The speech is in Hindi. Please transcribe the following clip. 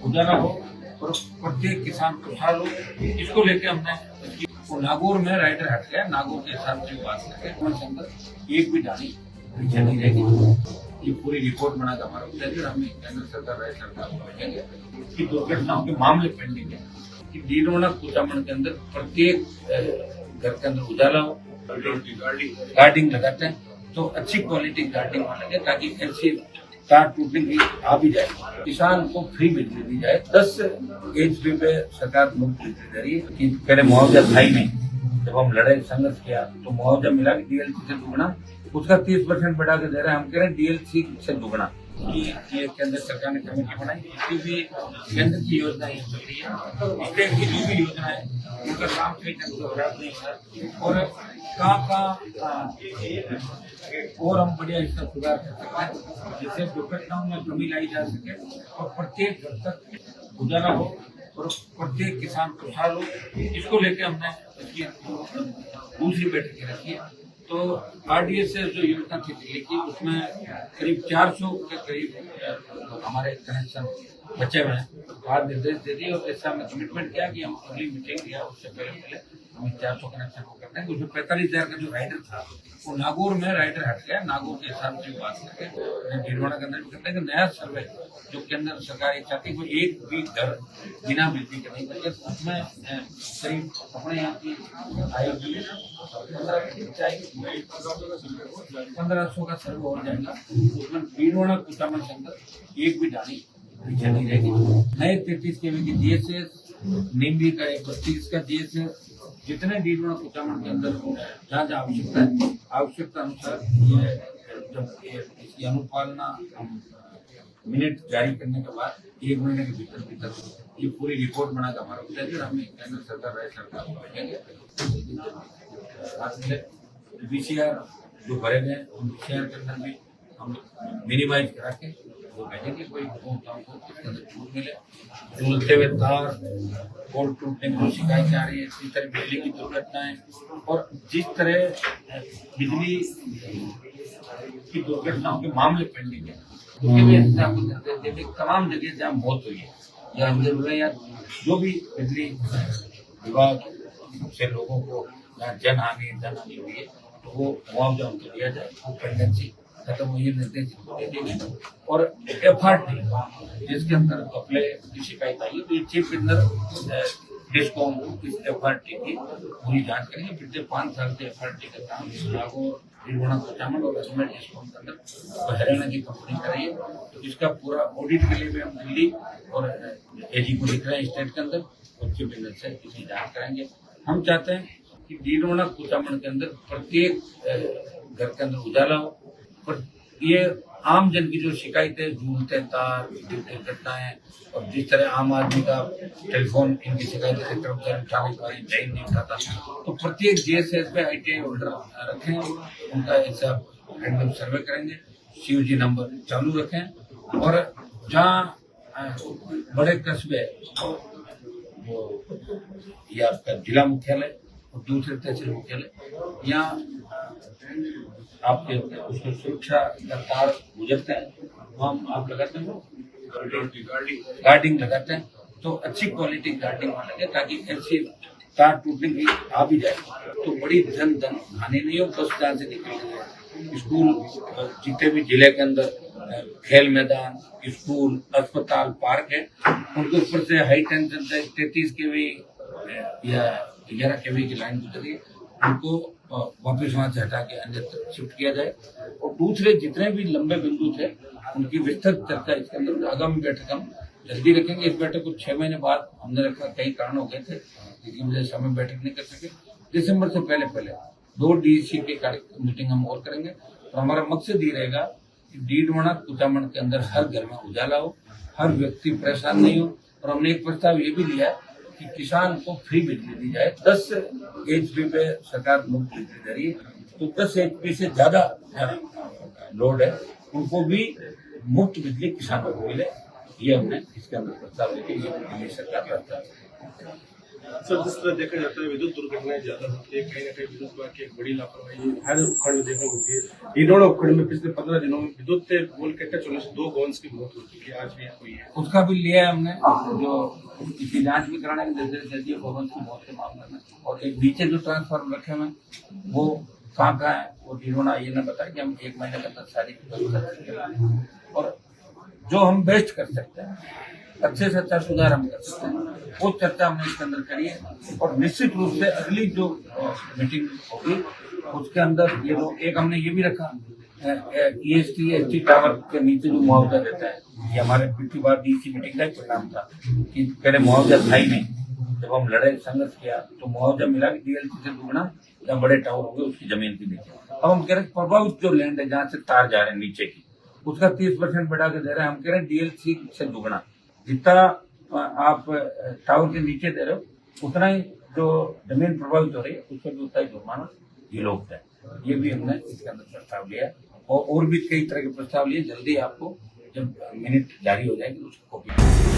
उजाला हो और प्रत्येक किसान खुशहाल हो। इसको लेके हमने नागौर में राइडर हट गया, नागौर के हिसाब से बात करके एक भी डाली पीछे नहीं रहेगी। ये पूरी रिपोर्ट बनाकर हमारा उद्देश्य हमें केंद्र सरकार राज्य सरकार को भेजेंगे कि दुर्घटनाओं के मामले पेंडिंग है कि डीडवाना कुचामन के अंदर प्रत्येक घर के अंदर उजाला हो, गार्डिंग लगाते हैं तो अच्छी क्वालिटी गार्डिंग लगे ताकि ऐसी तार टूटने की आ भी जाए। किसान को फ्री बिजली दी जाए। 10 HP पे सरकार मुफ्त बिजली दे रही है कि पहले मुआवजा था ही नहीं। जब हम लड़ाई संघर्ष किया तो मुआवजा मिला कि DLC से दुगना, उसका 30% बढ़ा के दे रहे हैं। हम कह रहे हैं DLC से दुगना। ये केंद्र सरकार ने कमेटी बनाई, इसकी भी केंद्र की योजना ये चल रही है। स्टेट की जो भी योजना है उनका काम सही ढंग से बराबर नहीं है और कहाँ और हम बढ़िया इसका सुधार कर सकते हैं जिससे दुर्घटनाओं में कमी लाई जा सके और प्रत्येक घर तक उजाला हो और प्रत्येक किसान खुशहाल हो। इसको लेके हमने दूसरी बैठक रखी है। तो RDS से जो योजना थी दिल्ली की, उसमें करीब 400 के करीब हमारे कनेक्शन बचे हुए हैं। आज निर्देश दे दिए और जैसा हमने कमिटमेंट किया कि हम अगली मीटिंग किया उससे पहले हम 400 कनेक्शन को करते हैं। उसमें 45,000 का जो राइडर था वो नागौर में राइडर हट गया। नागौर के हिसाब से बात करके भीलवाड़ा के अंदर भी करते हैं कि नया सर्वे जो केंद्र सरकार ये चाहती है वो एक भी घर बिना बिजली के नहीं बचे। उसमें करीब अपने यहाँ की आएगी 1500 का सर्वे हो जाएगा। उसमें भीलवाड़ा कुचामन के अंदर एक भी डाली पीछे नहीं रहेगी। नए 33 kV की GSS, निम्बी का 32 का GSS, जितने भीलवाड़ा कुचामन के अंदर जहाँ जहाँ आवश्यकता है आवश्यकता अनुसार ये जब इसकी अनुपालना हम मिनट जारी करने के बाद 1 महीने के भीतर ये पूरी रिपोर्ट बनाकर हमारा उद्देश्य हमें केंद्र सरकार राज्य सरकार को भेजेंगे। VCR जो भरे गए उन VCR के अंदर भी हम मिनिमाइज करा के वो भेजेंगे। कोई उपभोक्ताओं को इसके अंदर छूट मिले। झूलते हुए तार, पोल टूटने की शिकायतें आ रही है, इसी तरह बिजली की दुर्घटनाएं और जिस तरह बिजली की दुर्घटनाओं के मामले पेंडिंग है तमाम जगह जहाँ मौत हुई है या अंदर हुए या जो भी बिजली विभाग से लोगों को जन हानि हुई है तो वो मुआवजा उनको दिया जाए। वो पेंडेंसी खत्म हुई है, निर्देश दे देंगे। और FRT जिसके अंदर कपड़े की शिकायत आई है तो ये चीफ मिनिस्टर डिस्कॉम इस FRT की पूरी जांच करेंगे। पिछले 5 साल से FRT का काम नागौर, भीलवाड़ा कुचामन और अजमेर डिस्कॉम के अंदर हरियाणा की कंपनी कर रही है। तो इसका पूरा ऑडिट के लिए भी हम दिल्ली और AG को लिख रहे हैं स्टेट के अंदर और चीफ मिनिस्टर से इसकी जाँच कराएंगे। हम चाहते हैं कि भीलवाड़ा कुचामन के अंदर प्रत्येक घर के अंदर उजाला हो और ये आम जन की जो शिकायतें झूलते तार, विद्युत दुर्घटनाएं और जिस तरह आम आदमी का टेलीफोन इनकी शिकायतें से कर्मचारी उठाने के बाद जैन नहीं उठाता तो प्रत्येक GSS पे ITI होल्डर रखें, उनका ऐसा रैंडम सर्वे करेंगे, CUG नंबर चालू रखें और जहाँ बड़े कस्बे वो ये आपका जिला मुख्यालय और दूसरे तहसील मुख्यालय यहाँ आपके उसमें सुरक्षा का तार गुजरते हैं वो हम आप लगाते हैं गार्डिंग लगाते हैं तो अच्छी क्वालिटी गार्डिंग लगे ताकि ऐसी तार टूटने की आ भी जाए तो बड़ी धन हानि नहीं हो। 10,000 से निकल स्कूल जितने भी जिले के अंदर खेल मैदान, स्कूल, अस्पताल, पार्क है उनके ऊपर से हाई टेंशन से 33 kV या 11 kV की लाइन गुजर रही है उनको वापस वहां से हटा के अन्यत्र शिफ्ट किया जाए। और दूसरे जितने भी लंबे बिंदु थे उनकी विस्तृत चर्चा इसके अंदर आगामी बैठक हम जल्दी रखेंगे। इस बैठक को 6 महीने बाद हमने रखा, कई कारण हो गए थे जिसकी वजह से हमें बैठक नहीं कर सके। दिसंबर से पहले 2 DC की मीटिंग हम और करेंगे तो हमारा मकसद ये रहेगा कि भीलवाड़ा कुचामन के अंदर हर घर में उजाला हो, हर व्यक्ति परेशान नहीं हो। और हमने एक प्रस्ताव ये भी लिया कि किसान को फ्री बिजली दी जाए। 10 HP पे सरकार मुफ्त बिजली दे रही है तो 10 HP से ज्यादा लोड है उनको भी मुफ्त बिजली किसानों को मिले। ये हमने इसके अंदर प्रस्ताव लेके ये सरकार करता है। सर, जिस तरह देखा जाता है विद्युत दुर्घटनाएं ज्यादा होती है, कहीं ना कहीं विद्युत विभाग की एक बड़ी लापरवाही हर उपखंड में देखने को मिलती है। इन्होंने उपखंड में पिछले 15 दिनों में विद्युत से बोल के टच होने से 2 गौंस की मौत हो चुकी है, आज भी कोई है। उसका भी लिया है हमने, जो इसकी जांच भी कराने के निर्देश दे दिए भवन की मौत के मामले में। और एक नीचे जो ट्रांसफार्मर रखे हुए हैं वो कहाँ है, वो जिन्होंने ये ने बताया कि हम 1 महीने के अंदर सारी व्यवस्था करेंगे। और जो हम बेस्ट कर सकते हैं, अच्छे से अच्छा सुधार हम कर सकते हैं, वो चर्चा हमने इसके अंदर करी है। और निश्चित रूप से अगली जो मीटिंग होगी उसके अंदर ये लोग, एक हमने ये भी रखा EST टावर के नीचे जो मुआवजा देता है, ये हमारे पिछली बार डीसी मीटिंग का ही परिणाम था कि पहले मुआवजा था ही नहीं। जब हम लड़ाई संघर्ष किया तो मुआवजा मिला कि DLC से दुगना या बड़े टावर हो गए उसकी जमीन के नीचे। अब हम कह रहे हैं प्रभावित जो लैंड है जहाँ से तार जा रहे हैं नीचे की, उसका 30% बढ़ा के दे रहे हैं। हम कह रहे हैं DLC से दुगना, जितना आप टावर के नीचे दे रहे हो उतना ही जो जमीन प्रभावित हो रही है उसको भी उतना ही जुर्माना ये लोग है। ये भी हमने इसके अंदर प्रस्ताव लिया है और भी कई तरह के प्रस्ताव लिए। जल्दी आपको जब मिनट जारी हो जाएगी उसको कॉपी